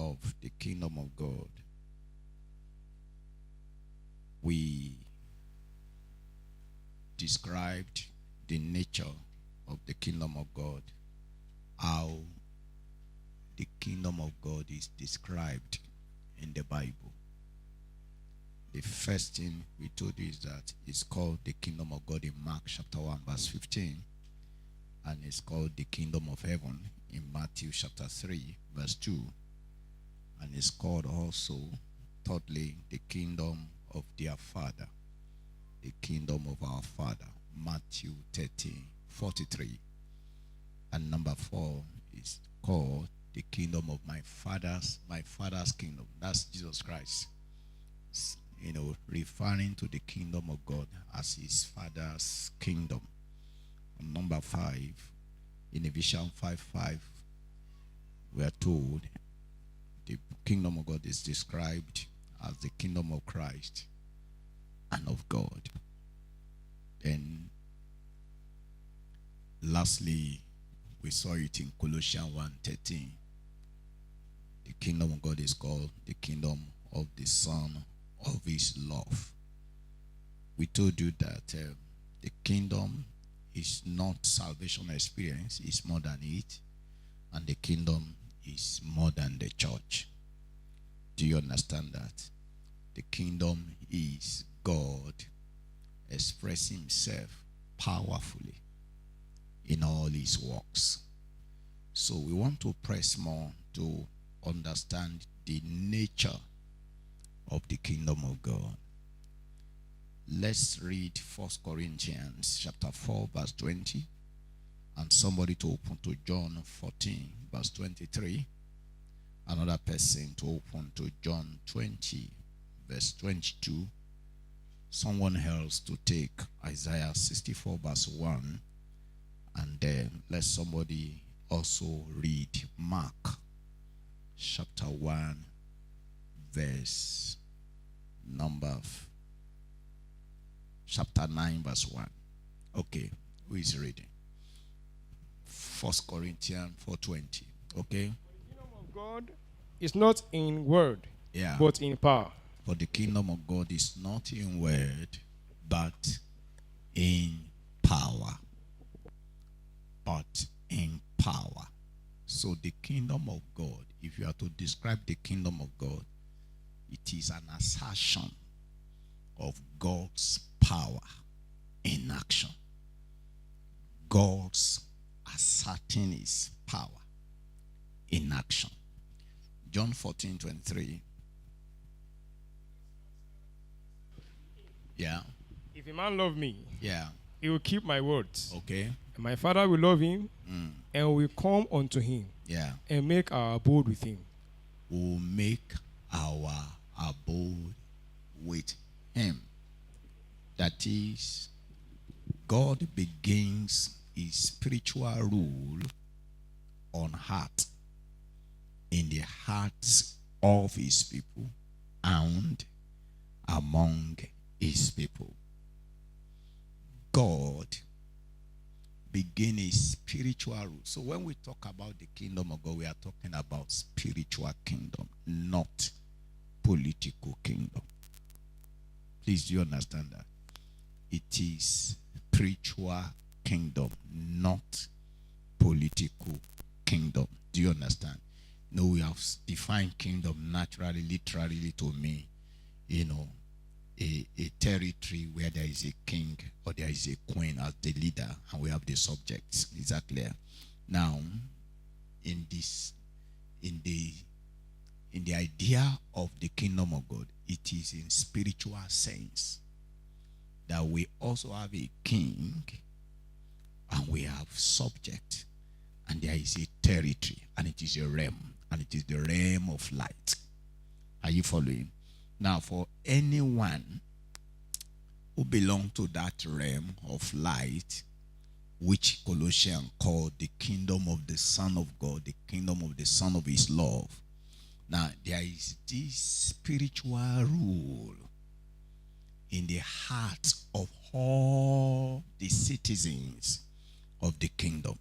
of the kingdom of God, we described the nature of the kingdom of God, how the kingdom of God is described in the Bible. The first thing we told you is that it's called the kingdom of God in Mark chapter 1 verse 15, and it's called the kingdom of heaven in Matthew chapter 3 verse 2, and it's called also, thirdly, the kingdom of their Father, the kingdom of our Father, Matthew 13:43, and number 4 is called the kingdom of my father's kingdom. That's Jesus Christ, referring to the kingdom of God as his Father's kingdom. And number 5, in Ephesians 5:5, we are told the kingdom of God is described as the kingdom of Christ and of God. Then lastly, we saw it in Colossians 1:13. The kingdom of God is called the kingdom of the Son of his love. We told you that the kingdom is not salvation experience, it's more than it, and the kingdom is more than the church. Do you understand that? The kingdom is God expressing himself powerfully in all his works. So we want to press more to understand the nature of the kingdom of God. Let's read 1 Corinthians chapter 4 verse 20, and somebody to open to John 14 verse 23, another person to open to John 20 verse 22, someone else to take Isaiah 64 verse 1, and then let somebody also read Mark chapter 1 verse chapter 9 verse 1. Okay, who is reading? 1 Corinthians 4:20. Okay. The kingdom of God is not in word, but in power. For the kingdom of God is not in word, but in power. But in power. So the kingdom of God, if you are to describe the kingdom of God, it is an assertion of God's power in action. God's asserting his power in action. John 14:23. Yeah. If a man love me, Yeah. he will keep my words. Okay. And my Father will love him, and will come unto him, Yeah. and make our abode with him. Will make our abode with him. That is, God begins his spiritual rule on heart, in the hearts of his people and among his people. God begin a spiritual rule. So when we talk about the kingdom of God, we are talking about spiritual kingdom, not political kingdom. Please, do you understand that? It is spiritual kingdom, not political kingdom. Do you understand? No, we have defined kingdom naturally, literally to mean, a territory where there is a king or there is a queen as the leader, and we have the subjects. Is that clear? Now, in the idea of the kingdom of God, it is in spiritual sense that we also have a king and we have subject, and there is a territory, and it is a realm, and it is the realm of light. Are you following? Now, for anyone who belongs to that realm of light, which Colossians called the kingdom of the Son of God, the kingdom of the Son of his love. Now, there is this spiritual rule in the heart of all the citizens of the kingdom.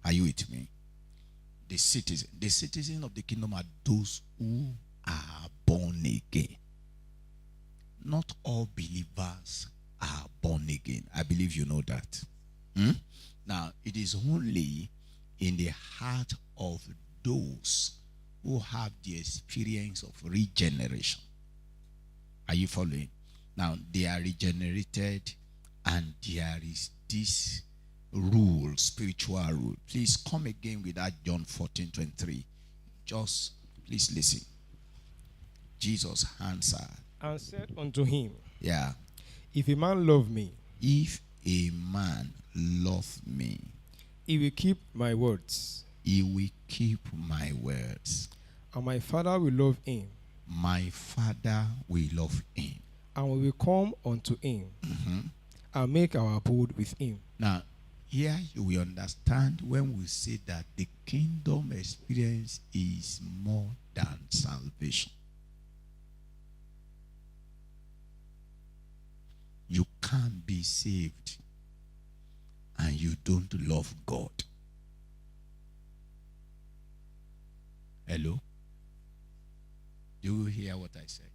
Are you with me? the citizen. The citizen of the kingdom are those who are born again. Not all believers are born again. I believe you know that. Now, it is only in the heart of those who have the experience of regeneration. Are you following? Now, they are regenerated, and there is this rule, spiritual rule. Please come again with that John 14:23. Just please listen. Jesus answered and said unto him, yeah, if a man love me, if a man love me, he will keep my words. He will keep my words. And my Father will love him. My Father will love him. And we will come unto him and make our abode with him. Now, here you will understand when we say that the kingdom experience is more than salvation. You can't be saved and you don't love God. Hello? Do you hear what I said?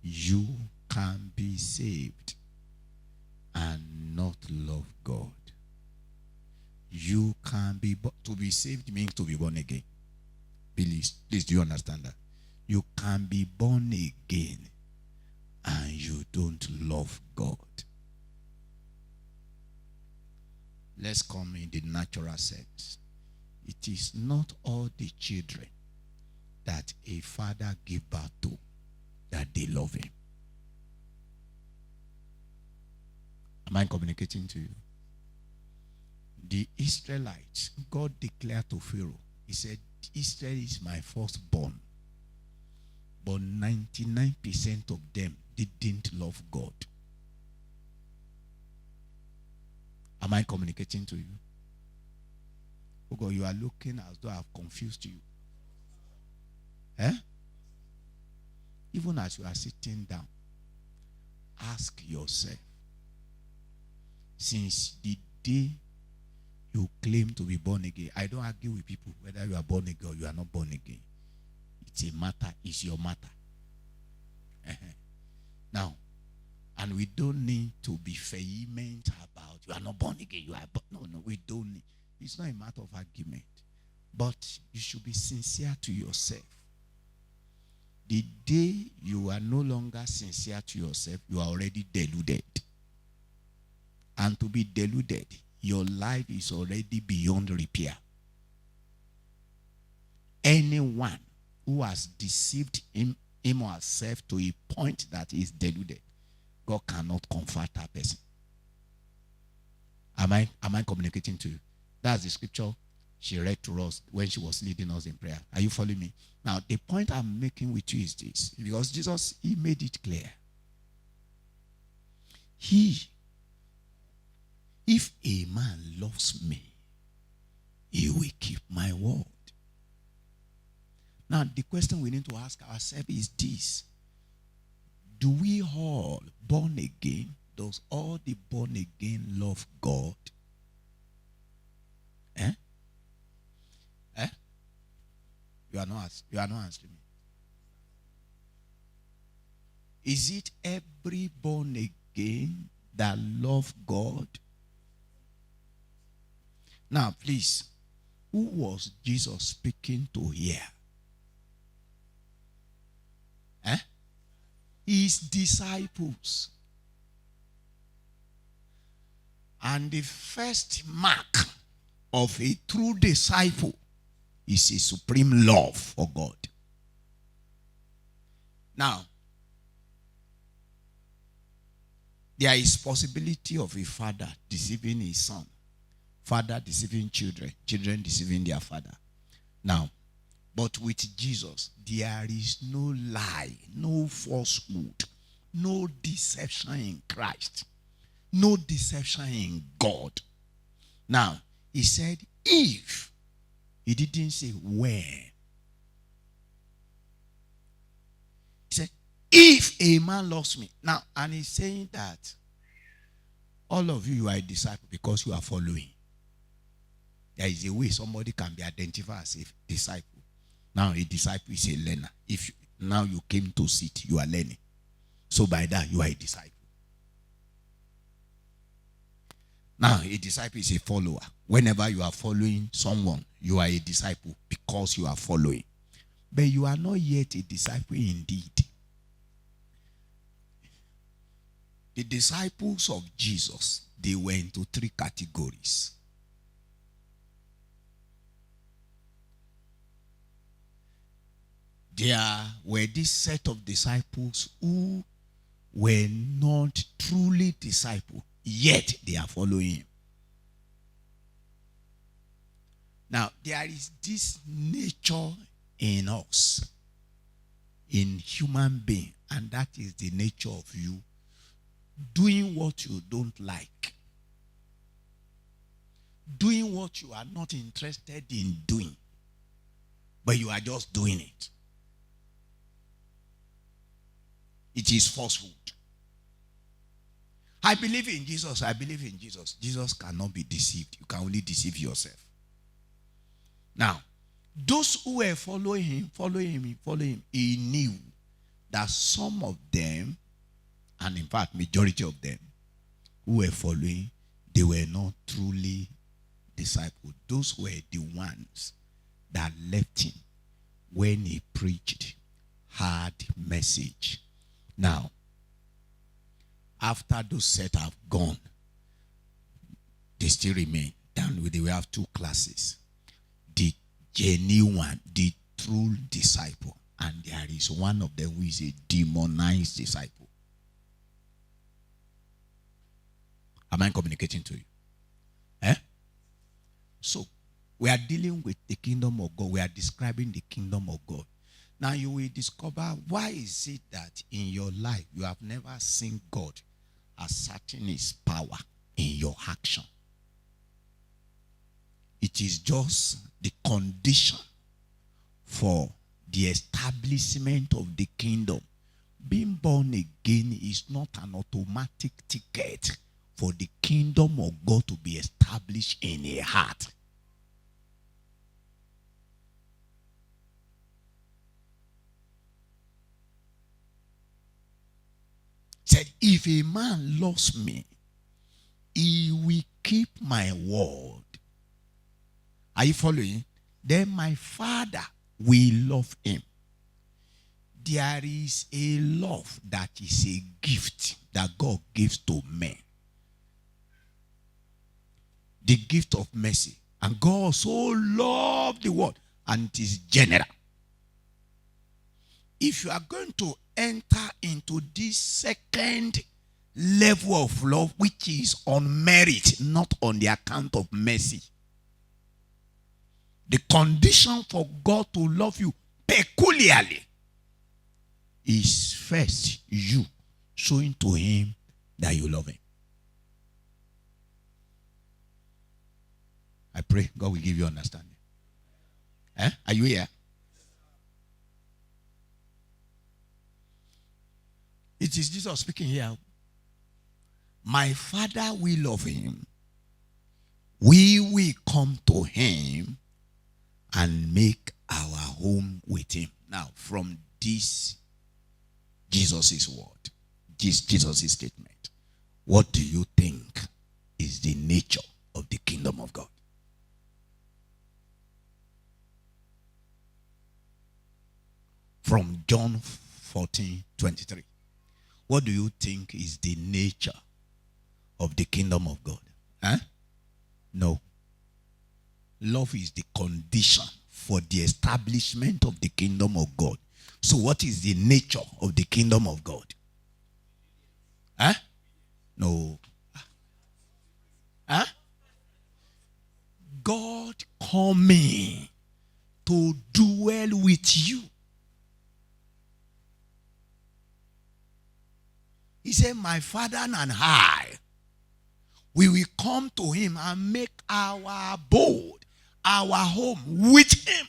You can be saved and not love God. You can be, to be saved means to be born again. Please, do you understand that? You can be born again and you don't love God. Let's come in the natural sense. It is not all the children that a father give birth to that they love him. Am I communicating to you? The Israelites, God declared to Pharaoh, he said, Israel is my firstborn. But 99% of them didn't love God. Am I communicating to you? Oh God, you are looking as though I have confused you. Even as you are sitting down, ask yourself, since the day you claim to be born again, I don't argue with people whether you are born again or you are not born again. It's a matter, it's your matter. Now, and we don't need to be vehement about you are not born again, you are born. No, we don't need. It's not a matter of argument. But you should be sincere to yourself. The day you are no longer sincere to yourself, you are already deluded. And to be deluded, your life is already beyond repair. Anyone who has deceived him or herself to a point that he is deluded, God cannot comfort that person. Am I communicating to you? That's the scripture she read to us when she was leading us in prayer. Are you following me? Now, the point I'm making with you is this. Because Jesus, he made it clear. If a man loves me, he will keep my word. Now, the question we need to ask ourselves is this. Do we all born again? Does all the born again love God? You are not answering me. Is it every born again that love God? Now, please, who was Jesus speaking to here? His disciples. And the first mark of a true disciple is a supreme love for God. Now, there is possibility of a father deceiving his son, father deceiving children, children deceiving their father. Now, but with Jesus, there is no lie, no falsehood, no deception in Christ, no deception in God. Now, he said, if. He didn't say when. He said, if a man loves me. Now, and he's saying that all of you are a disciple because you are following. There is a way somebody can be identified as a disciple. Now, a disciple is a learner. If now you came to sit, you are learning. So by that, you are a disciple. Now, a disciple is a follower. Whenever you are following someone, you are a disciple because you are following. But you are not yet a disciple indeed. The disciples of Jesus, they were into three categories. There were this set of disciples who were not truly disciples, yet they are following him. Now, there is this nature in us, in human being, and that is the nature of you doing what you don't like, doing what you are not interested in doing, but you are just doing it. It is falsehood. I believe in Jesus. I believe in Jesus. Jesus cannot be deceived. You can only deceive yourself. Now, those who were following him, he knew that some of them, and in fact, majority of them who were following, they were not truly disciples. Those were the ones that left him when he preached hard message. Now, after those set have gone, they still remain. Then we have two classes. The genuine, the true disciple. And there is one of them who is a demonized disciple. Am I communicating to you? So, we are dealing with the kingdom of God. We are describing the kingdom of God. Now you will discover, why is it that in your life you have never seen God asserting his power in your action? It is just the condition for the establishment of the kingdom. Being born again is not an automatic ticket for the kingdom of God to be established in a heart. Said, if a man loves me, he will keep my word. Are you following? Then my Father will love him. There is a love that is a gift that God gives to men. The gift of mercy. And God so loved the world, and it is general. If you are going to enter into this second level of love, which is on merit, not on the account of mercy, the condition for God to love you peculiarly is first you showing to him that you love him. I pray God will give you understanding. Are you here? It is Jesus speaking here. My Father will love him. We will come to him and make our home with him. Now, from this Jesus' word, this Jesus' statement, what do you think is the nature of the kingdom of God? From John 14:23. What do you think is the nature of the kingdom of God? No. Love is the condition for the establishment of the kingdom of God. So what is the nature of the kingdom of God? No. God coming to dwell with you. He said, my Father and I, we will come to him and make our abode, our home with him.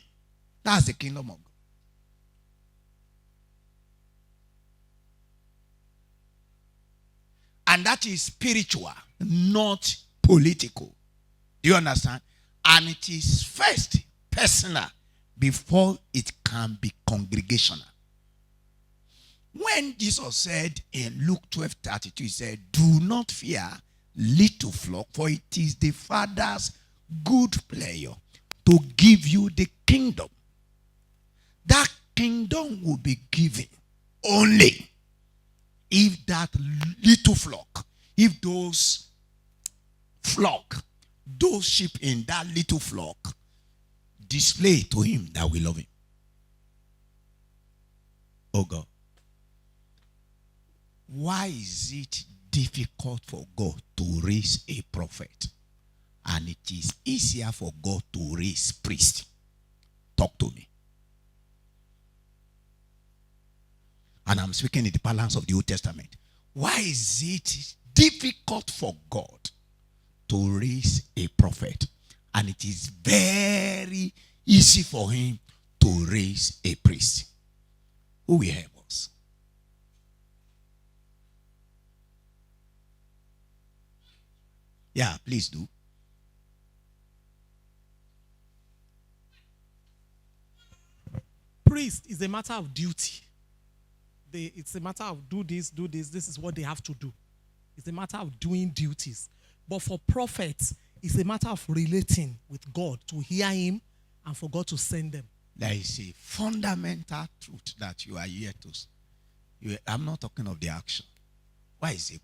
That's the kingdom of God. And that is spiritual, not political. Do you understand? And it is first personal before it can be congregational. When Jesus said in Luke 12:32, he said, do not fear, little flock, for it is the Father's good pleasure to give you the kingdom. That kingdom will be given only if that little flock, if those sheep in that little flock display to him that we love him. Oh God. Why is it difficult for God to raise a prophet? And it is easier for God to raise priests. Talk to me. And I'm speaking in the balance of the Old Testament. Why is it difficult for God to raise a prophet? And it is very easy for him to raise a priest. Who will help us? Yeah, please do. Priest is a matter of duty. It's a matter of do this, this is what they have to do. It's a matter of doing duties. But for prophets, it's a matter of relating with God, to hear him and for God to send them. There is a fundamental truth that you are here to. I'm not talking of the action. Why is it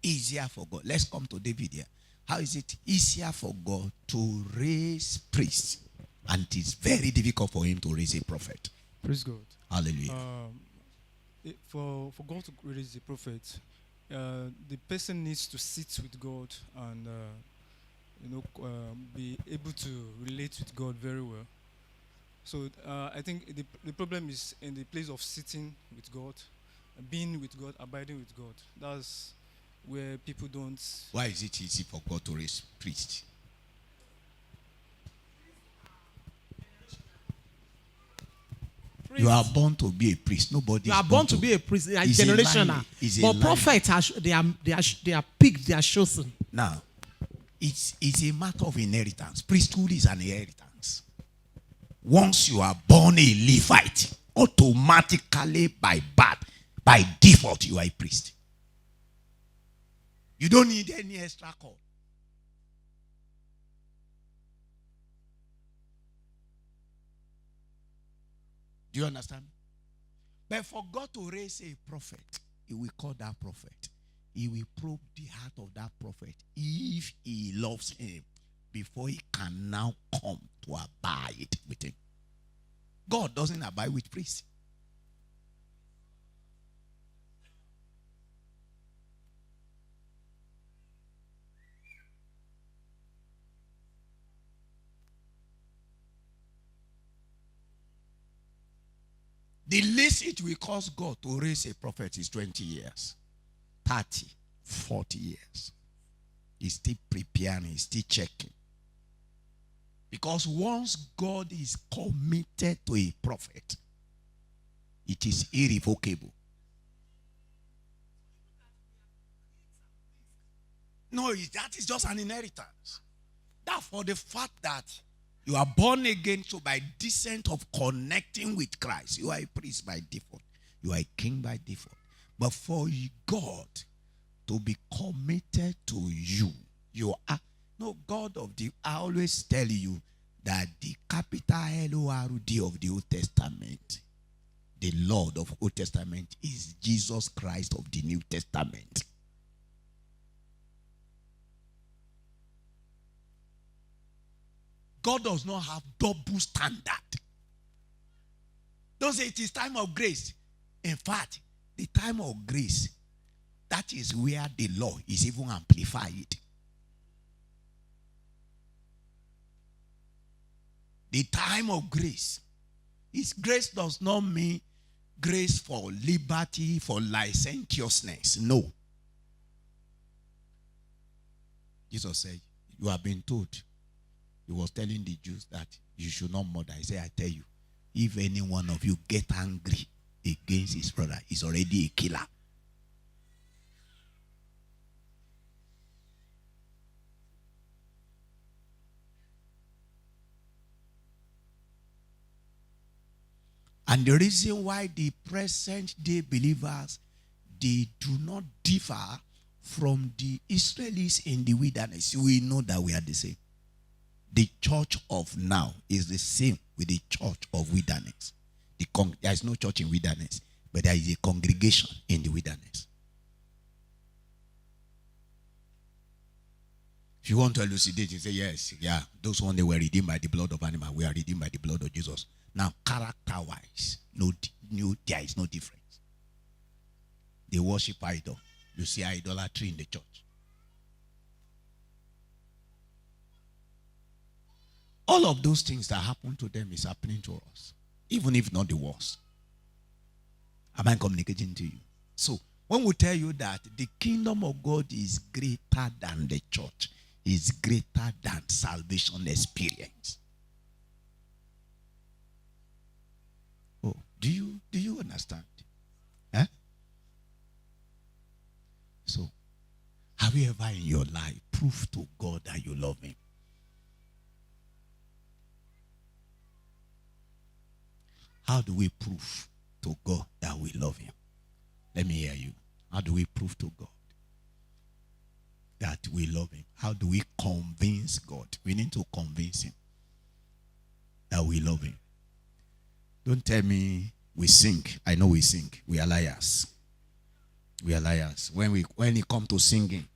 easier for God? Let's come to David here. How is it easier for God to raise priests? And it is very difficult for him to raise a prophet. Praise God. Hallelujah. For God to raise a prophet, the person needs to sit with God and be able to relate with God very well. So I think the problem is in the place of sitting with God, being with God, abiding with God. That's where people don't. Why is it easy for God to raise priests? You are born to be a priest. Nobody. You are born to be a priest. They are generational. But prophets, they are picked. They are chosen. Now, it's a matter of inheritance. Priesthood is an inheritance. Once you are born a Levite, automatically by birth, by default, you are a priest. You don't need any extra call. Do you understand? But for God to raise a prophet, he will call that prophet. He will probe the heart of that prophet if he loves him before he can now come to abide with him. God doesn't abide with priests. The least it will cost God to raise a prophet is 20 years, 30, 40 years. He's still preparing, he's still checking. Because once God is committed to a prophet, it is irrevocable. No, that is just an inheritance. That for the fact that you are born again, so by descent of connecting with Christ, you are a priest by default. You are a king by default. But for God to be committed to you, you are. No, God of the, I always tell you that the capital L-O-R-D of the Old Testament, the Lord of Old Testament, is Jesus Christ of the New Testament. God does not have double standard. Don't say it is time of grace. In fact, the time of grace, that is where the law is even amplified. The time of grace. Grace does not mean grace for liberty, for licentiousness. No. Jesus said, you have been told. He was telling the Jews that you should not murder. He said, I tell you, if any one of you get angry against his brother, he's already a killer. And the reason why the present day believers, they do not differ from the Israelites in the wilderness, we know that we are the same. The church of now is the same with the church of wilderness. There is no church in wilderness, but there is a congregation in the wilderness. If you want to elucidate, you say, yes, yeah, those ones, they were redeemed by the blood of animal. We are redeemed by the blood of Jesus. Now, character-wise, there is no difference. They worship idol. You see idolatry in the church. All of those things that happen to them is happening to us, even if not the worst. Am I communicating to you? So, when we tell you that the kingdom of God is greater than the church, is greater than salvation experience. Oh, do you understand? Huh? So, have you ever in your life proved to God that you love him? How do we prove to God that we love him? Let me hear you. How do we prove to God that we love him? How do we convince God? We need to convince him that we love him. Don't tell me we sing. I know we sing. We are liars. We are liars. When it comes to singing,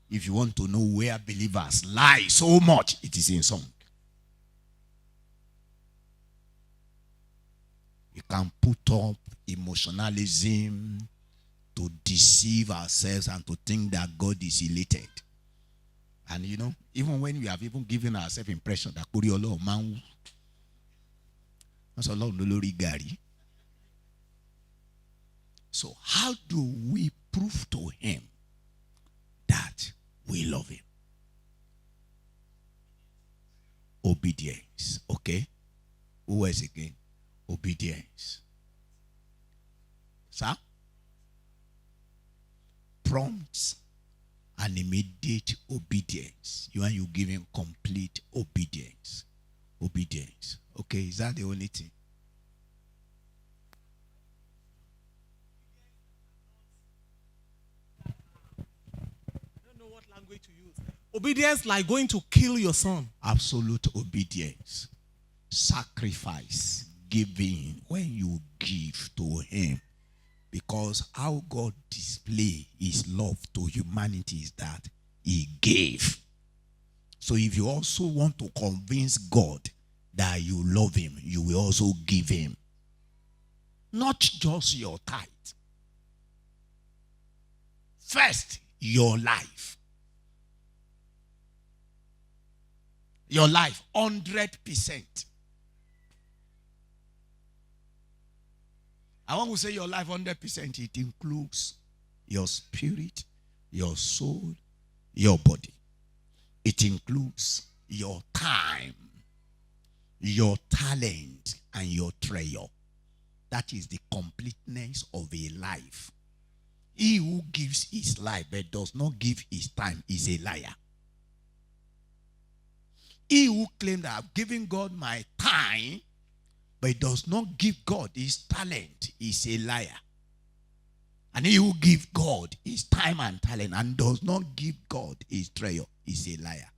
if you want to know where believers lie so much, it is in song. We can put up emotionalism to deceive ourselves and to think that God is elated. And you know, even when we have even given ourselves impression that Kuriolo man, that's a lot of Gary. So how do we prove to him that we love him? Obedience. Okay? Who else again? Obedience. Sir? Prompt and immediate obedience. You give him complete obedience. Obedience. Okay, is that the only thing? I don't know what language to use. Obedience like going to kill your son. Absolute obedience. Sacrifice. Giving. When you give to him. Because how God display his love to humanity is that he gave. So if you also want to convince God that you love him, you will also give him. Not just your tithe. First, your life. Your life, 100%. I want to say your life 100%. It includes your spirit, your soul, your body. It includes your time, your talent, and your treasure. That is the completeness of a life. He who gives his life but does not give his time is a liar. He who claims that I've given God my time but does not give God his talent is a liar. And he who gives God his time and talent and does not give God his treasure is a liar.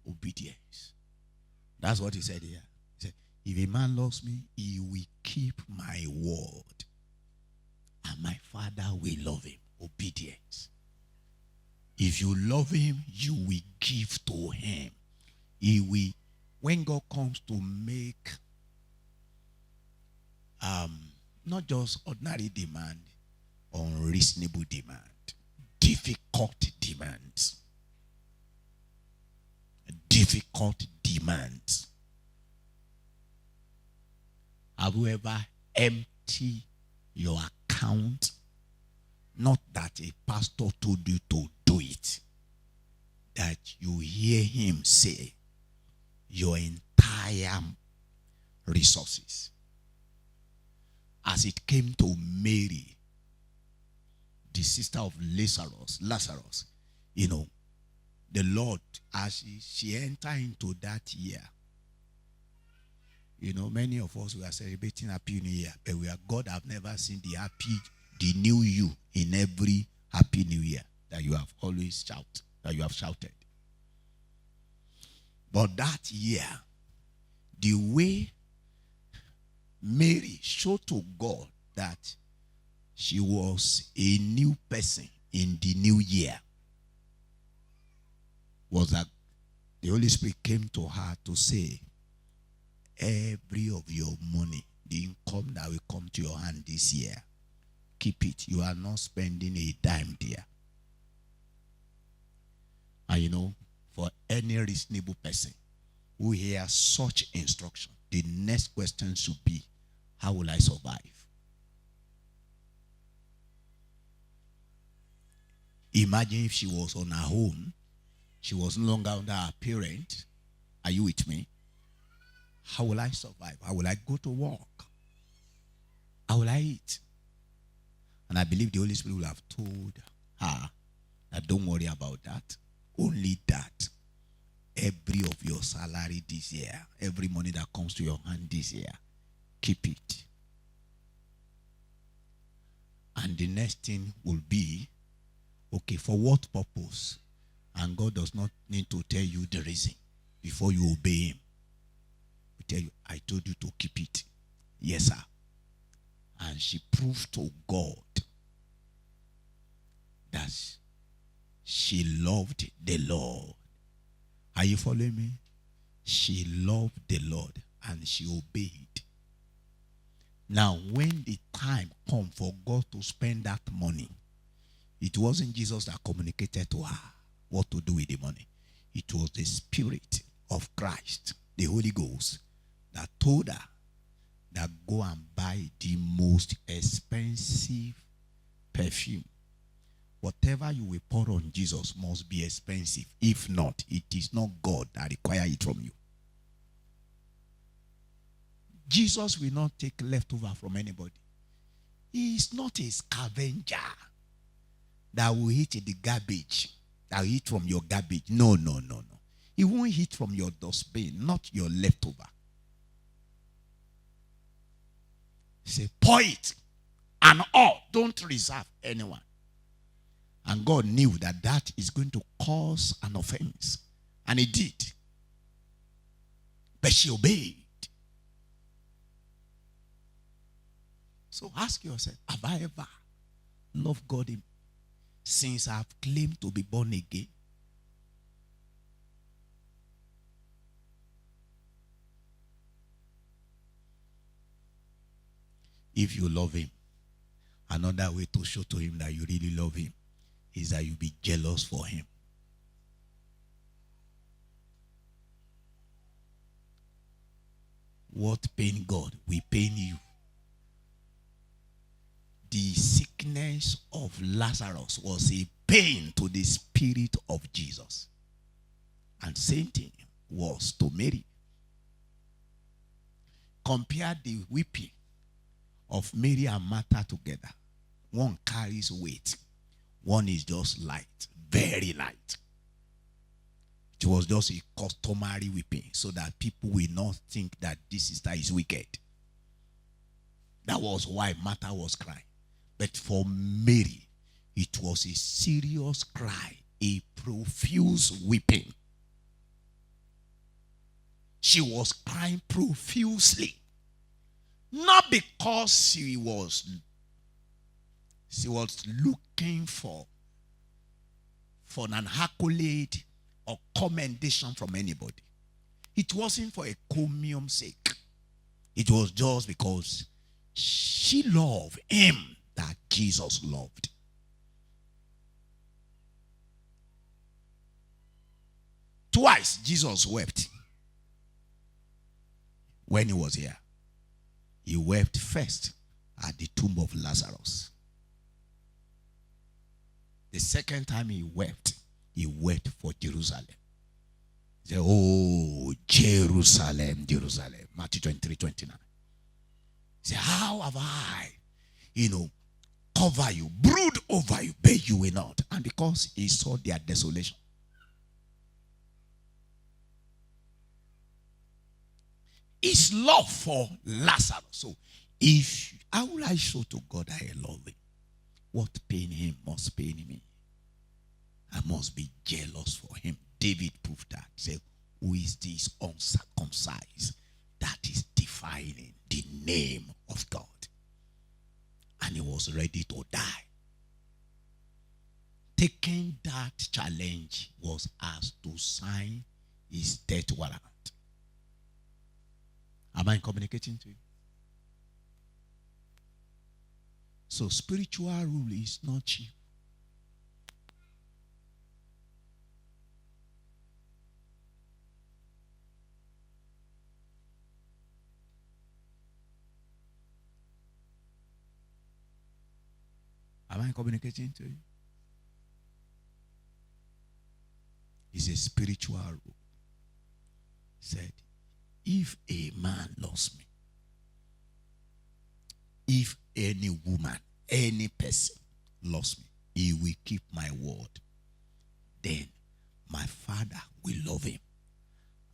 Obedience. That's what he said here. He said, if a man loves me, he will keep my word. And my Father will love him. Obedience. If you love him, you will give to him. He will, when God comes to make not just ordinary demand, unreasonable demand, difficult demands. Difficult demands. Have you ever emptied your account? Not that a pastor told you to do it. That you hear him say your entire resources. As it came to Mary, the sister of Lazarus, You know, the Lord, as she entered into that year, you know, many of us, we are celebrating Happy New Year, but God have never seen the new you in every Happy New Year that you have always shouted. But that year, the way Mary showed to God that she was a new person in the new year was that the Holy Spirit came to her to say, every of your money, the income that will come to your hand this year, keep it. You are not spending a dime there. And you know, for any reasonable person who hears such instruction, the next question should be, how will I survive? Imagine if she was on her own, she was no longer under her parent. Are you with me? How will I survive? How will I go to work? How will I eat? And I believe the Holy Spirit will have told her that don't worry about that. Only that every of your salary this year, every money that comes to your hand this year, keep it. And the next thing will be, okay, for what purpose? And God does not need to tell you the reason before you obey him. He tell you, I told you to keep it. Yes, sir. And she proved to God that she loved the Lord. Are you following me? She loved the Lord and she obeyed. Now, when the time come for God to spend that money, it wasn't Jesus that communicated to her what to do with the money. It was the Spirit of Christ, the Holy Ghost, that told her that go and buy the most expensive perfume. Whatever you will pour on Jesus must be expensive. If not, it is not God that requires it from you. Jesus will not take leftover from anybody. He is not a scavenger that will eat the garbage, that will eat from your garbage. No. He won't eat from your dustbin, not your leftover. Say, pour it and all. Don't reserve anyone. And God knew that that is going to cause an offense. And he did. But she obeyed. So ask yourself, have I ever loved God since I have claimed to be born again? If you love him, another way to show to him that you really love him is that you be jealous for him. What pain God will pain you. The sickness of Lazarus was a pain to the Spirit of Jesus. And same thing was to Mary. Compare the weeping of Mary and Martha together. One carries weight. One is just light, very light. It was just a customary weeping so that people will not think that this sister is wicked. That was why Martha was crying. But for Mary, it was a serious cry, a profuse weeping. She was crying profusely. Not because she was looking for an accolade or commendation from anybody. It wasn't for a comium sake. It was just because she loved him that Jesus loved. Twice Jesus wept when he was here. He wept first at the tomb of Lazarus. The second time he wept for Jerusalem. He said, oh, Jerusalem, Jerusalem. Matthew 23:29. He said, how have I, cover you, brood over you, but you will not. And because he saw their desolation. His love for Lazarus. So, how will I show to God I love him? What pain him must pain me. I must be jealous for him. David proved that. Say, who is this uncircumcised that is defiling the name of God? And he was ready to die. Taking that challenge was asked to sign his death warrant. Am I communicating to you? So spiritual rule is not cheap. Am I communicating to you? It's a spiritual rule. Said, if a man loves me, if any woman, any person loves me, he will keep my word. Then my Father will love him,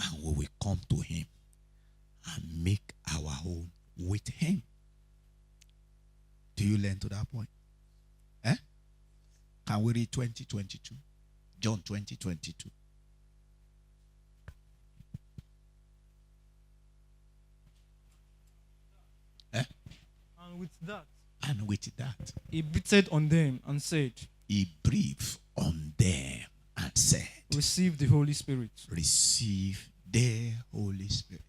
and we will come to him and make our home with him. Do you learn to that point? Eh? Can we read 20:22? John 20:22. Eh? And with that, he breathed on them and said, he breathed on them and said, receive the Holy Spirit. Receive the Holy Spirit.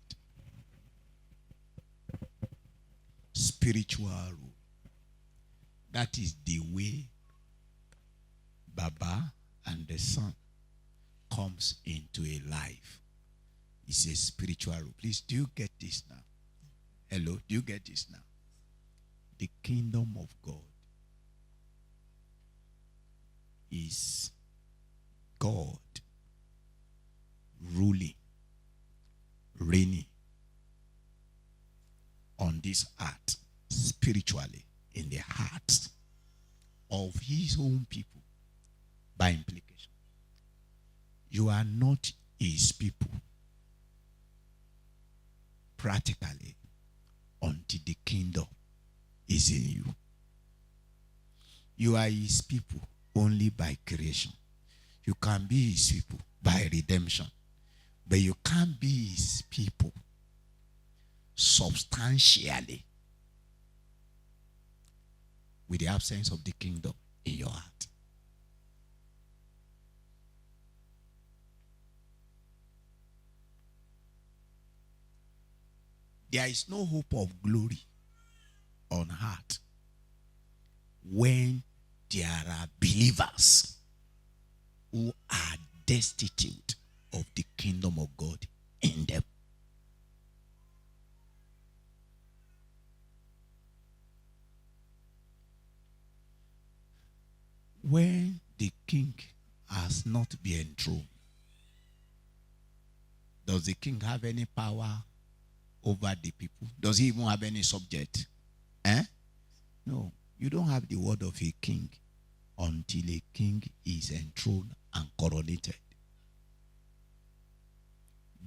Spiritual rule. That is the way Baba and the Son comes into a life. It's a spiritual rule. Please, do you get this now? Hello, do you get this now? The kingdom of God is God ruling, reigning on this earth spiritually in the hearts of his own people. By implication, you are not his people practically until the kingdom is in you. You are his people only by creation. You can be his people by redemption, but you can't be his people substantially with the absence of the kingdom in your heart. There is no hope of glory on earth when there are believers who are destitute of the kingdom of God in them. When the king has not been enthroned, does the king have any power over the people? Does he even have any subject? No. You don't have the word of a king until a king is enthroned and coronated.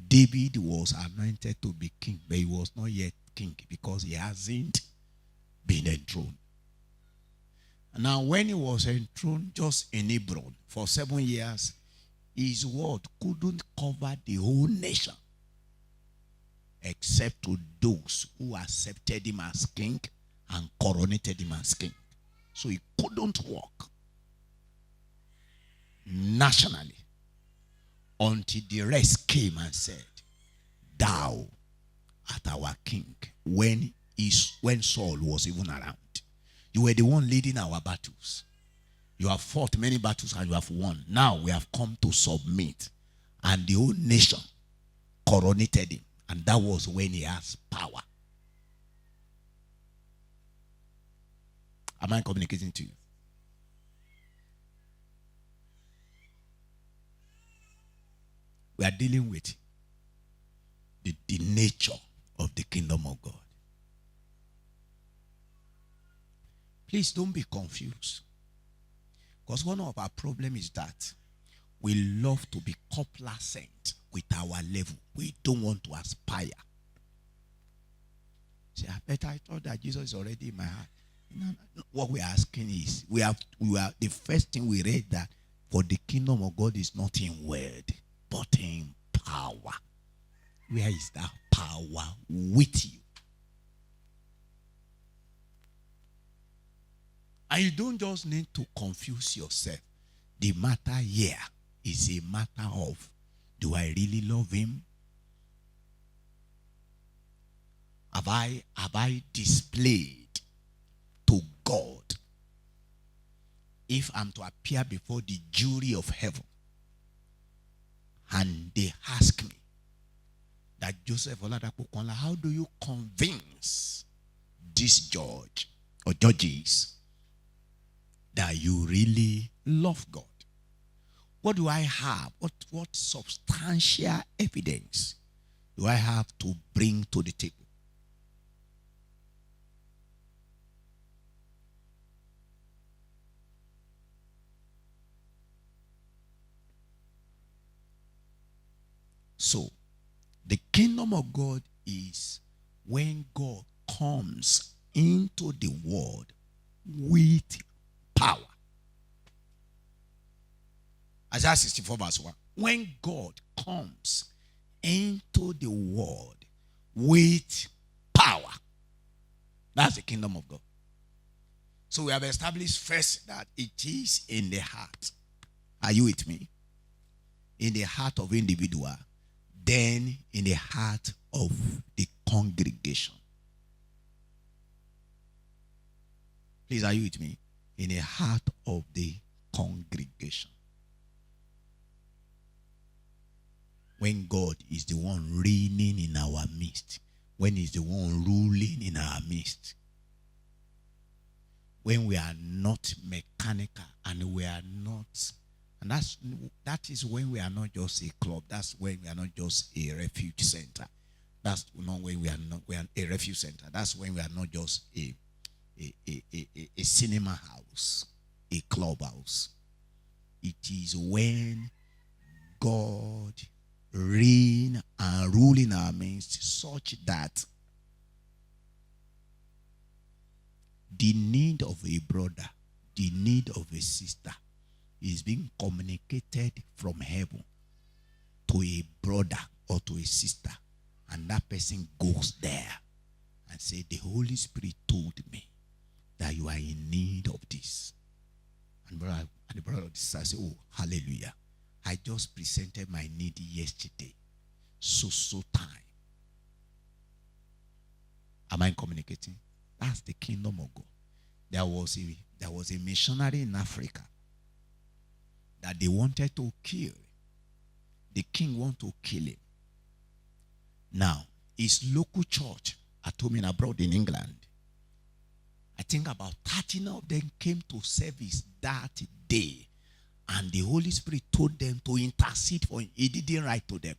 David was anointed to be king, but he was not yet king because he hasn't been enthroned. Now, when he was enthroned just in Hebron for 7 years, his word couldn't cover the whole nation except to those who accepted him as king and coronated him as king. So he couldn't walk nationally until the rest came and said, thou art our king. When Saul was even around, you were the one leading our battles. You have fought many battles and you have won. Now we have come to submit. And the whole nation coronated him. And that was when he has power. Am I communicating to you? We are dealing with the nature of the kingdom of God. Please don't be confused. Because one of our problems is that we love to be complacent with our level. We don't want to aspire. Say, I thought that Jesus is already in my heart. No. What we are asking is, we are the first thing we read, that for the kingdom of God is not in word, but in power. Where is that power with you? And you don't just need to confuse yourself. The matter here is a matter of, do I really love him? Have I displayed to God? If I'm to appear before the jury of heaven and they ask me that, Joseph Oladapo Konla, how do you convince this judge or judges that you really love God? What do I have? What substantial evidence do I have to bring to the table? So, the kingdom of God is when God comes into the world with power. Isaiah 64 verse 1. When God comes into the world with power, that's the kingdom of God. So we have established first that it is in the heart. Are you with me? In the heart of individual, then in the heart of the congregation. Please, are you with me? In the heart of the congregation. When God is the one reigning in our midst, when he's the one ruling in our midst, when we are not mechanical and we are not, and that is when we are not just a club. That's when we are not just a refuge center. That's not when we are a refuge center. That's when we are not just a cinema house, a clubhouse. It is when God reign and rule in our midst, such that the need of a brother, the need of a sister is being communicated from heaven to a brother or to a sister, and that person goes there and says, the Holy Spirit told me that you are in need of this. And the brother or the sister say, oh, hallelujah, I just presented my need yesterday. So time. Am I communicating? That's the kingdom of God. There was a missionary in Africa that they wanted to kill. The king wanted to kill him. Now, his local church at home in abroad in England, I think about 13 of them came to service that day. And the Holy Spirit told them to intercede for him. He didn't write to them.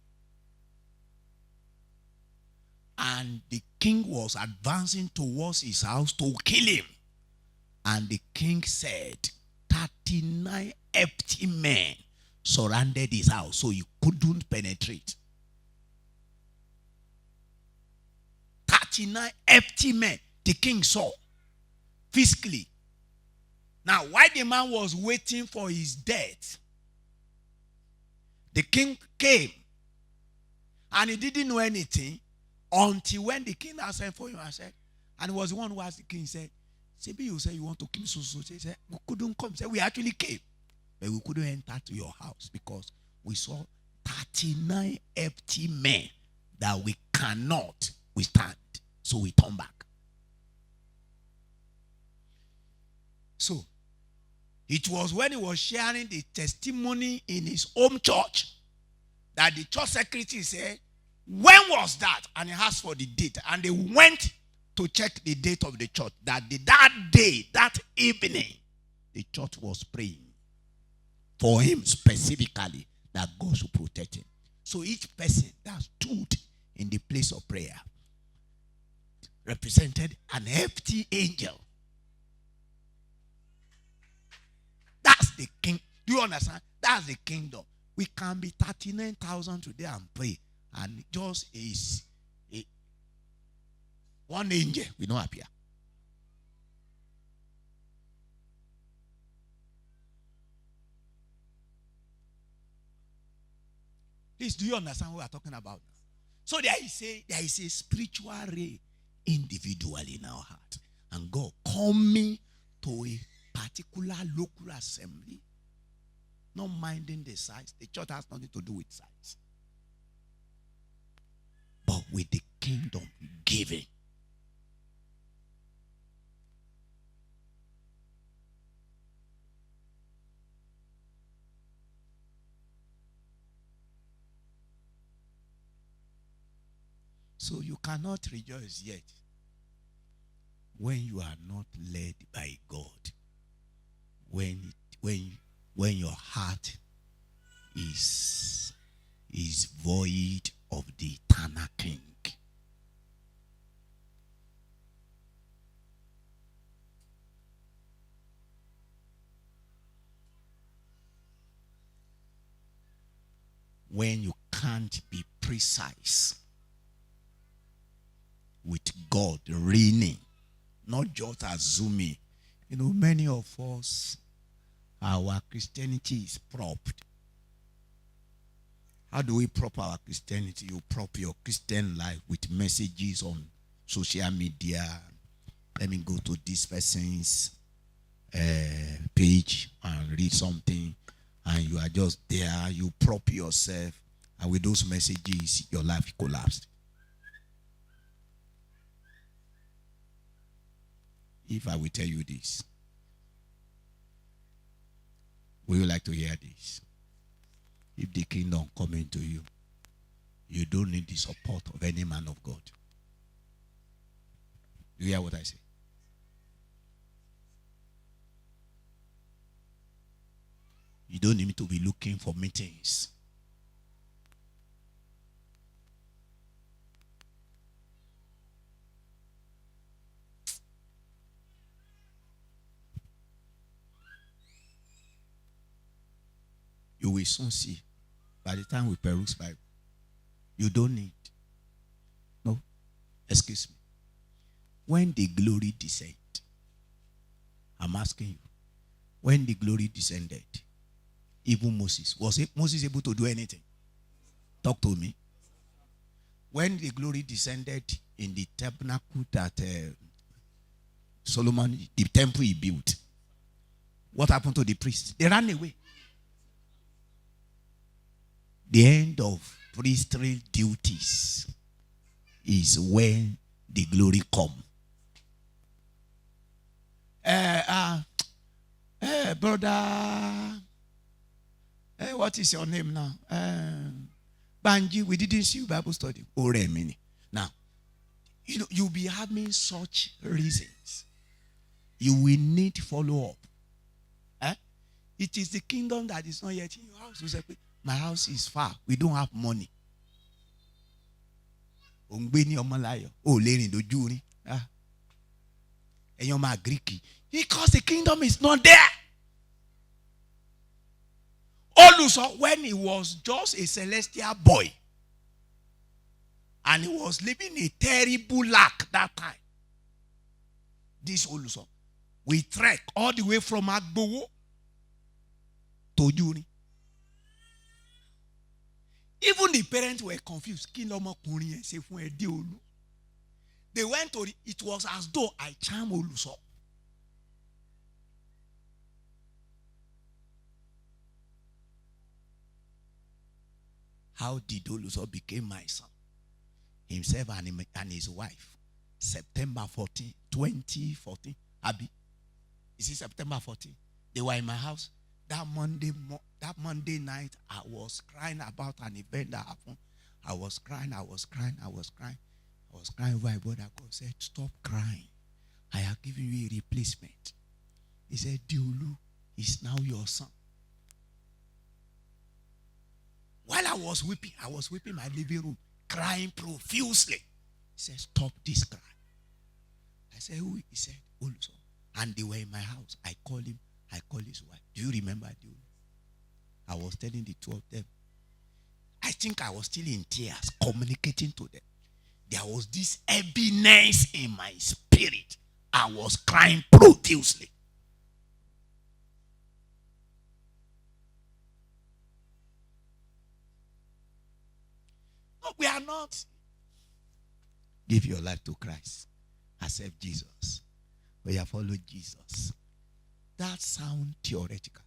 And the king was advancing towards his house to kill him. And the king said, 39 empty men surrounded his house, so he couldn't penetrate. 39 empty men the king saw physically. Now, while the man was waiting for his death, the king came and he didn't know anything until when the king asked him for him and said, and it was the one who asked the king, said, Sebi, you say you want to kill so. He said, we couldn't come. He said, we actually came, but we couldn't enter to your house because we saw 39 empty men that we cannot withstand. So we turn back. So, it was when he was sharing the testimony in his home church that the church secretary said, when was that? And he asked for the date. And they went to check the date of the church. That day, that evening, the church was praying for him specifically that God should protect him. So each person that stood in the place of prayer represented an empty angel. the king. Do you understand? That's the kingdom. We can be 39,000 today and pray, and just is one angel will not appear. Please, do you understand what we are talking about? So there is a spiritual ray individually in our heart, and God coming to a particular local assembly, not minding the size. The church has nothing to do with size, but with the kingdom giving. So you cannot rejoice yet when you are not led by God. When your heart is void of the eternal King. When you can't be precise with God reigning, not just assuming. You know, many of us, our Christianity is propped. How do we prop our Christianity? You prop your Christian life with messages on social media. Let me go to this person's page and read something, and you are just there. You prop yourself, and with those messages, your life collapsed. If I will tell you this, would you like to hear this? If the kingdom coming to you, you don't need the support of any man of God. You hear what I say? You don't need to be looking for meetings. You will soon see. By the time we peruse Bible, you don't need. No, excuse me. When the glory descended, I'm asking you, when the glory descended, even Moses, was Moses able to do anything? Talk to me. When the glory descended in the tabernacle that Solomon, the temple he built, what happened to the priests? They ran away. The end of priestly duties is when the glory come. Brother, what is your name now? Banji, we didn't see you Bible study. Now, you know, you'll be having such reasons. You will need follow up. It is the kingdom that is not yet in your house. You say, my house is far. We don't have money. Because the kingdom is not there. Oluso, when he was just a celestial boy, and he was living a terrible lack that time. This Oluso, we trek all the way from Agbowo to Juni. Even the parents were confused. They went to it was as though I charm Oluso. How did Oluso become my son? Himself and his wife. September 14, 2014. Abi. Is it September 14? They were in my house. That Monday night, I was crying about an event that happened. I was crying over my brother. God said, stop crying. I have given you a replacement. He said, Diolu is now your son. While I was weeping my living room, crying profusely. He said, stop this cry. I said, who? He said, Oluso. And they were in my house. I called him. I call his wife. Do you remember? I was telling the two of them. I think I was still in tears communicating to them. There was this heaviness in my spirit. I was crying profusely. No, we are not. Give your life to Christ. Accept Jesus. We have followed Jesus. That sounds theoretical.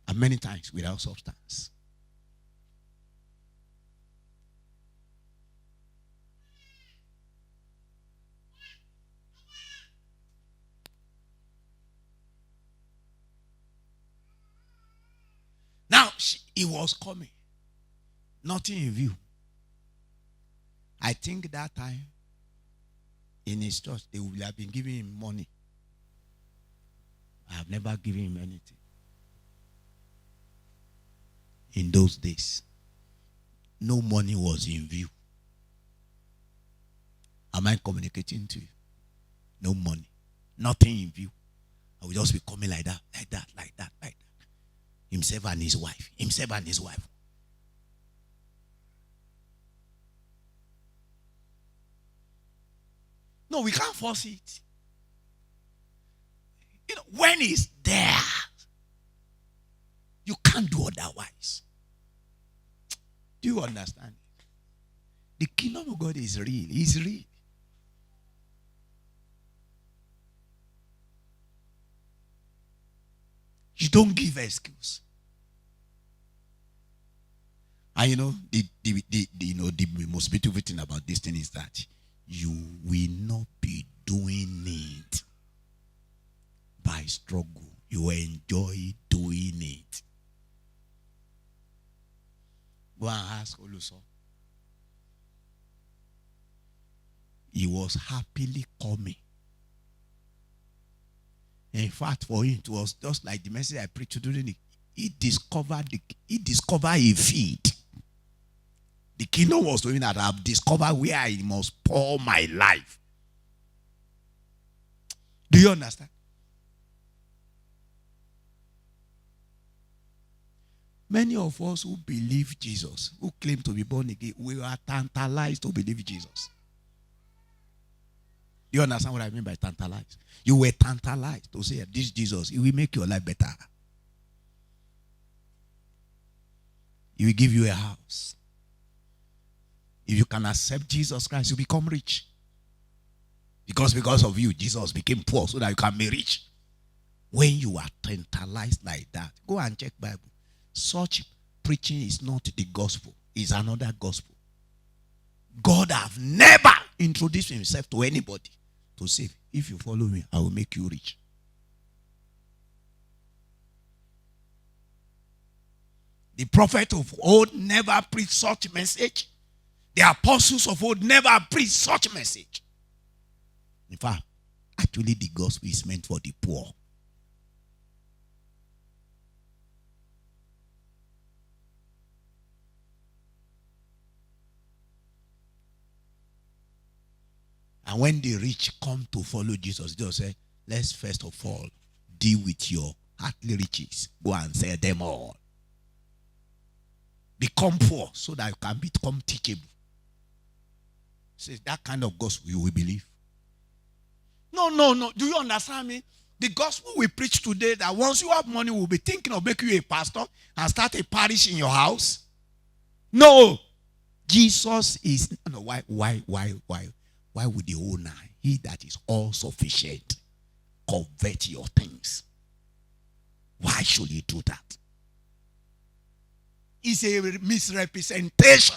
And many times without substance. Now, he was coming. Nothing in view. I think that time, in his church, they would have been giving him money. I have never given him anything. In those days, no money was in view. Am I communicating to you? No money. Nothing in view. I will just be coming like that, like that, like that, like that. Himself and his wife. Himself and his wife. No, we can't force it. You know, when it's there, you can't do otherwise. Do you understand? The kingdom of God is real. It's real. You don't give excuse. And you know, the most beautiful thing about this thing is that you will not be doing it by struggle. You enjoy doing it. Go and ask Oluso. He was happily coming. In fact, for him, it was just like the message I preached during it. He discovered a field. The kingdom was doing that. I've discovered where I must pour my life. Do you understand? Many of us who believe Jesus, who claim to be born again, we are tantalized to believe Jesus. You understand what I mean by tantalized? You were tantalized to say, this Jesus, it will make your life better. He will give you a house. If you can accept Jesus Christ, you become rich. Because of you, Jesus became poor so that you can be rich. When you are tantalized like that, go and check Bible. Such preaching is not the gospel. It's another gospel. God have never introduced himself to anybody to say, if you follow me, I will make you rich. The prophet of old never preached such message. The apostles of old never preached such message. In fact, actually the gospel is meant for the poor. And when the rich come to follow Jesus, they'll say, let's first of all deal with your earthly riches. Go and sell them all. Become poor so that you can become teachable. Say that kind of gospel you will believe. No. Do you understand me? The gospel we preach today, that once you have money, we'll be thinking of making you a pastor and start a parish in your house. No. Jesus is, no, why would the owner, he that is all sufficient, covet your things? Why should he do that? It's a misrepresentation.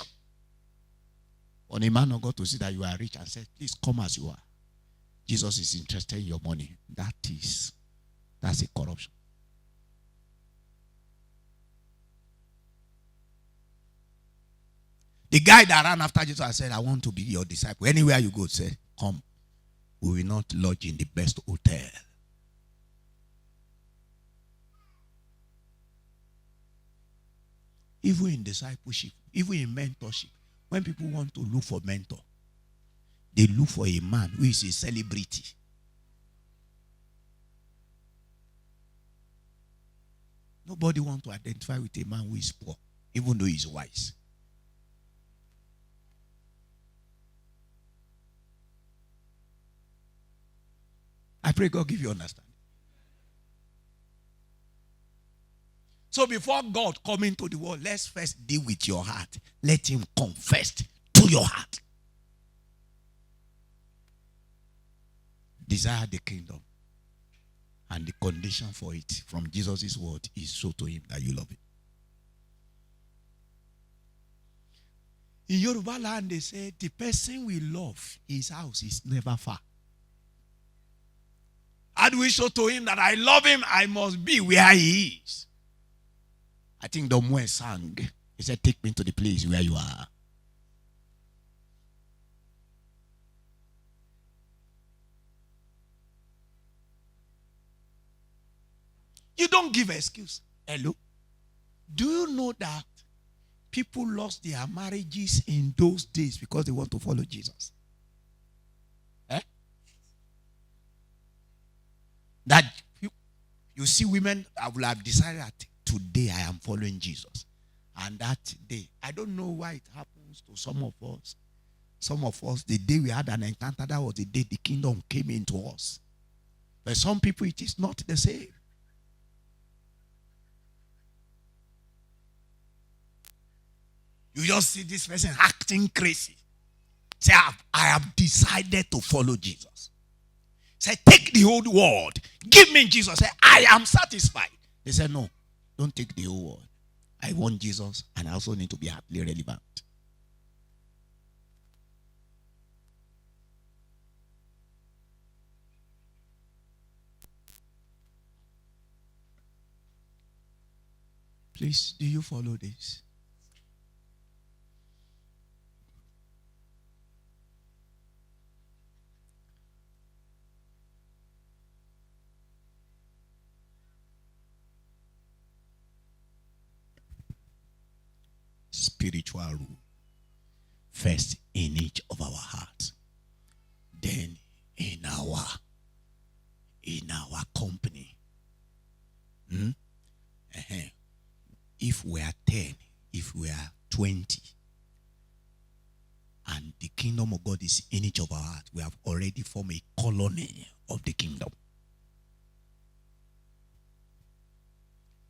On a man of God to see that you are rich and say, please come as you are. Jesus is interested in your money. That's a corruption. The guy that ran after Jesus and said, I want to be your disciple. Anywhere you go, say, come. We will not lodge in the best hotel. Even in discipleship, even in mentorship, when people want to look for mentor, they look for a man who is a celebrity. Nobody wants to identify with a man who is poor, even though he's wise. I pray God give you understanding. So before God come into the world, let's first deal with your heart. Let him confess to your heart. Desire the kingdom. And the condition for it from Jesus' word is show to him that you love it. In Yoruba land, they say the person we love, his house is never far. How do we show to him that I love him? I must be where he is. I think Domwe sang. He said, take me to the place where you are. You don't give an excuse. Hello? Do you know that people lost their marriages in those days because they want to follow Jesus? That you see women will have decided that today I am following Jesus. And that day, I don't know why it happens to some of us. Some of us, the day we had an encounter, that was the day the kingdom came into us. But some people, it is not the same. You just see this person acting crazy. Say, I have decided to follow Jesus. Say, take the whole world. Give me Jesus. Say, I am satisfied. They said, no, don't take the whole world. I want Jesus, and I also need to be happily relevant. Please, do you follow this? Spiritual rule. First in each of our hearts. Then in our company. If we are 10, if we are 20, and the kingdom of God is in each of our hearts, we have already formed a colony of the kingdom.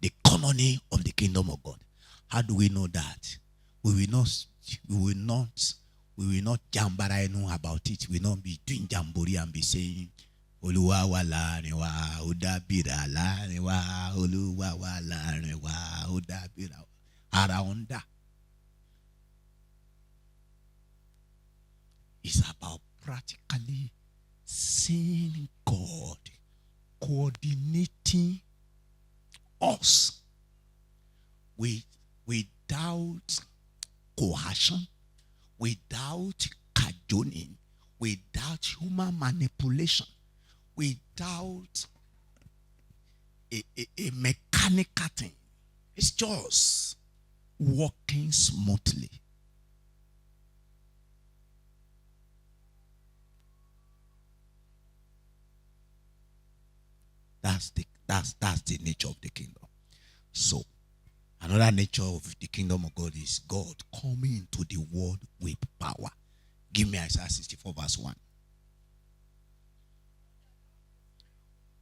The colony of the kingdom of God. How do we know that? We will not jambarino about it. We will not be doing jamboree and be saying, Oluwa wala newa udabira la newa Oluwa wala newa udabira around that. It's about practically seeing God coordinating us without coercion, without cajoling, without human manipulation, without a mechanical thing. It's just working smoothly. That's the nature of the kingdom. So, another nature of the kingdom of God is God coming into the world with power. Give me Isaiah 64 verse 1.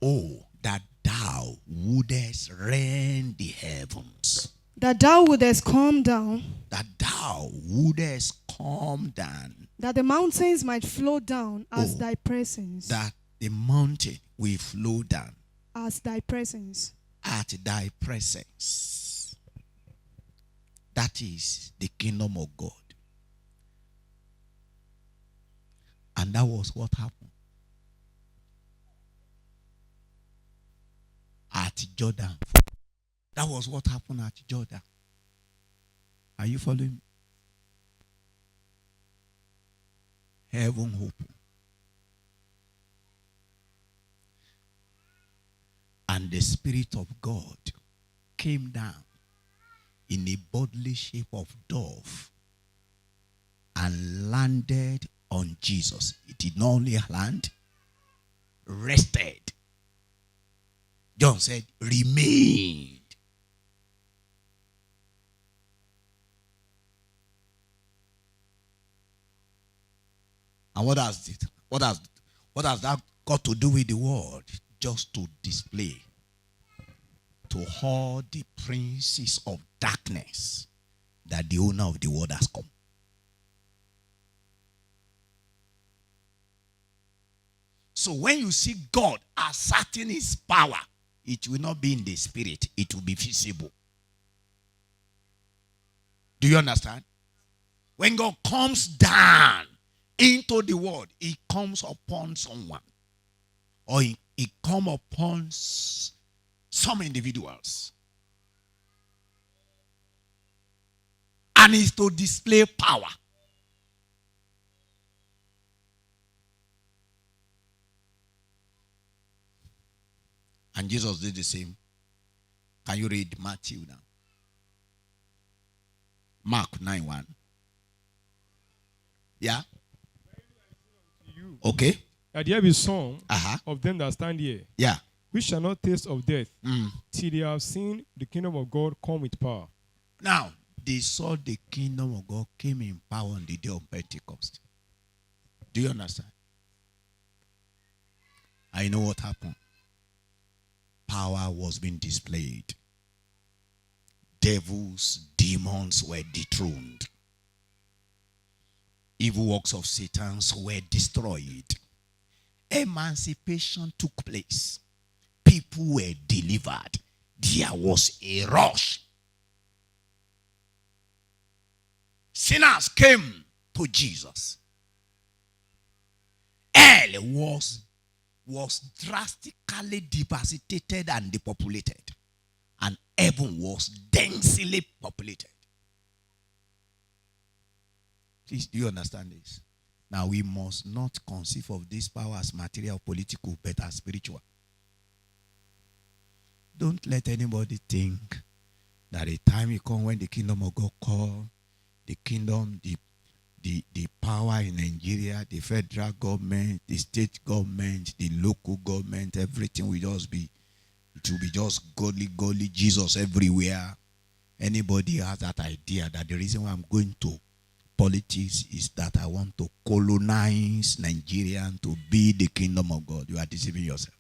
Oh, that thou wouldest rend the heavens. That thou wouldest come down. That thou wouldest come down. That the mountains might flow down as thy presence. That the mountain will flow down. As thy presence. At thy presence. That is the kingdom of God. And that was what happened at Jordan. That was what happened at Jordan. Are you following me? Heaven opened. And the Spirit of God came down in a bodily shape of dove and landed on Jesus. It did not only land, rested. John said, remained. And what has that got to do with the world? Just to display to all the princes of darkness that the owner of the world has come. So when you see God asserting his power, it will not be in the spirit, it will be visible. Do you understand? When God comes down into the world, he comes upon someone. Or he comes upon some individuals. And it's to display power. And Jesus did the same. Can you read Matthew now? Mark 9:1. Yeah? Okay. That there be some of them that stand here, Yeah. which shall not taste of death, till they have seen the kingdom of God come with power. Now, they saw the kingdom of God came in power on the day of Pentecost. Do you understand? I know what happened. Power was being displayed. Devils, demons were dethroned. Evil works of Satan were destroyed. Emancipation took place. People were delivered. There was a rush. Sinners came to Jesus. Hell was drastically devastated and depopulated. And heaven was densely populated. Please, do you understand this? Now, we must not conceive of this power as material, political, but as spiritual. Don't let anybody think that a time will come when the kingdom of God call, the kingdom, the power in Nigeria, the federal government, the state government, the local government, everything will just be, it will be just godly, Jesus everywhere. Anybody has that idea that the reason why I'm going to politics is that I want to colonize Nigeria and to be the kingdom of God, you are deceiving yourself.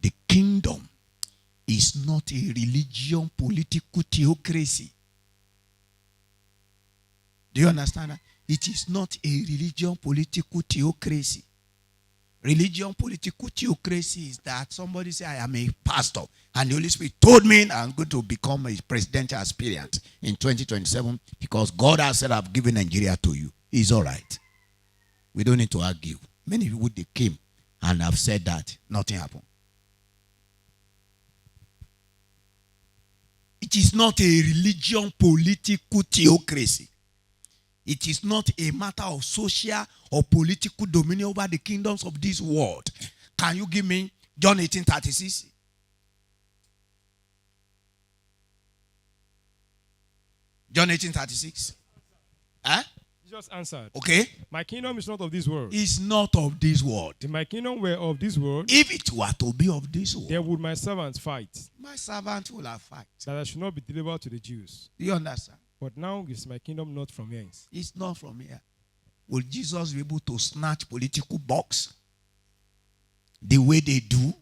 The kingdom is not a religion, political theocracy. Do you understand that? It is not a religion, political theocracy. Religion, political theocracy is that somebody say, I am a pastor, and the Holy Spirit told me I'm going to become a presidential aspirant in 2027 because God has said, I've given Nigeria to you. It's all right. We don't need to argue. Many people, they came and have said that. Nothing happened. It is not a religion, political theocracy. It is not a matter of social or political dominion over the kingdoms of this world. Can you give me John 18:36? John 18:36. Huh? Jesus answered, Okay. my kingdom is not of this world. It's not of this world. If my kingdom were of this world, If it were to be of this world, then would my servants fight, my servant will have fight. that I should not be delivered to the Jews. Do you understand? But now is my kingdom not from hence. It's not from here. Will Jesus be able to snatch political bucks the way they do?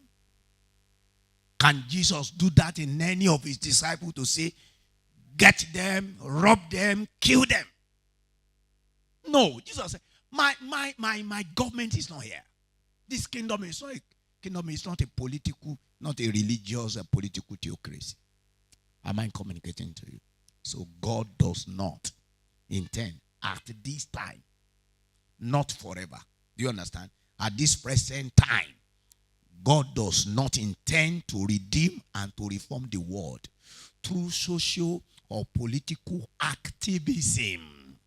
Can Jesus do that in any of his disciples to say, get them, rob them, kill them? No. Jesus said, my government is not here. This kingdom is not a political, not a religious, a political theocracy. Am I communicating to you? So God does not intend at this time, not forever. Do you understand? At this present time, God does not intend to redeem and to reform the world through social or political activism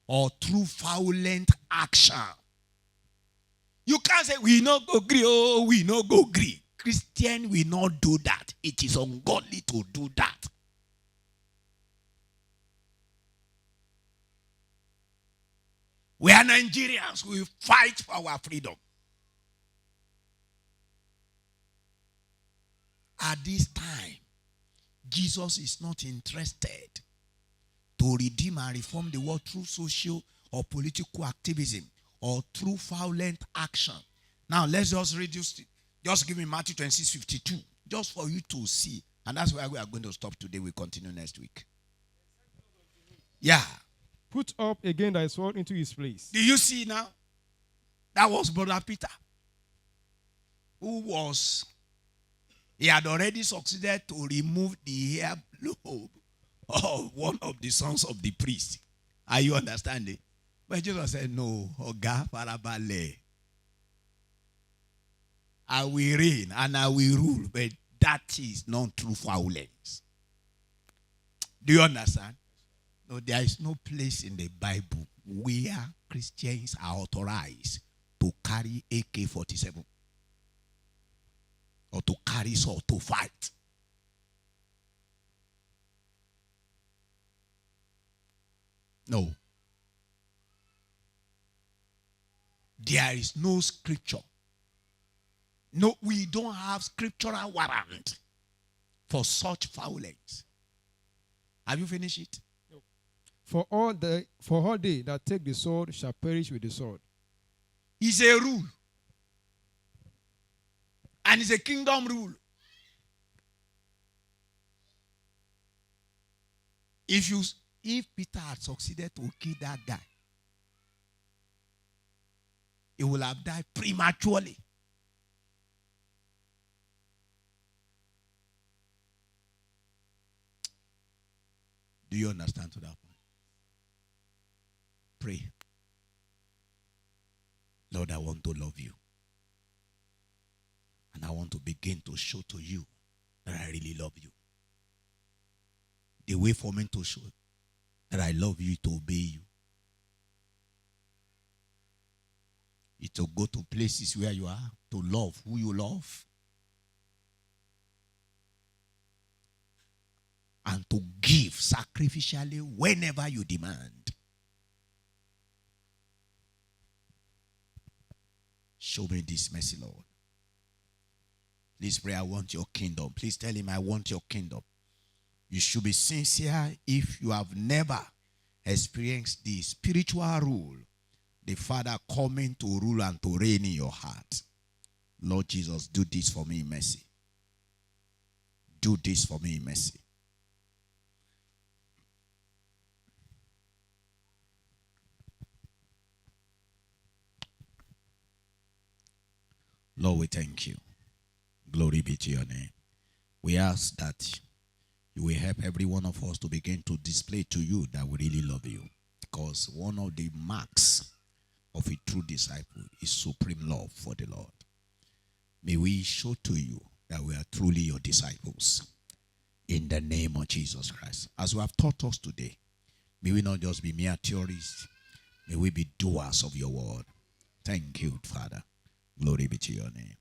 or through violent action. You can't say, we no go agree, oh, we no go agree. Christian will not do that. It is ungodly to do that. We are Nigerians. We fight for our freedom. At this time, Jesus is not interested to redeem and reform the world through social or political activism or through violent action. Now, let's just reduce it. Just give me Matthew 26:52, just for you to see. And that's where we are going to stop today. We'll continue next week. Yeah. Put up again thy sword into his place. Do you see now? That was Brother Peter, he had already succeeded to remove the hair lobe of one of the sons of the priest. Are you understanding? But Jesus said, no, Oga Parabale. I will reign and I will rule, but that is not true violence. Do you understand? No, there is no place in the Bible where Christians are authorized to carry AK-47 or to carry sword to fight. No. There is no scripture. No, we don't have scriptural warrant for such violence. Have you finished it? No. For all they that take the sword shall perish with the sword. It's a rule. And it's a kingdom rule. If Peter had succeeded to kill that guy, he would have died prematurely. Do you understand to that point? Pray. Lord, I want to love you. And I want to begin to show to you that I really love you. The way for me to show that I love you is to obey you. It's to go to places where you are, to love who you love. And to give sacrificially whenever you demand. Show me this mercy, Lord. Please pray, I want your kingdom. Please tell him, I want your kingdom. You should be sincere if you have never experienced the spiritual rule, the Father coming to rule and to reign in your heart. Lord Jesus, do this for me in mercy. Do this for me in mercy. Lord, we thank you. Glory be to your name. We ask that you will help every one of us to begin to display to you that we really love you. Because one of the marks of a true disciple is supreme love for the Lord. May we show to you that we are truly your disciples. In the name of Jesus Christ. As you have taught us today, may we not just be mere theorists. May we be doers of your word. Thank you, Father. Glory be to your name.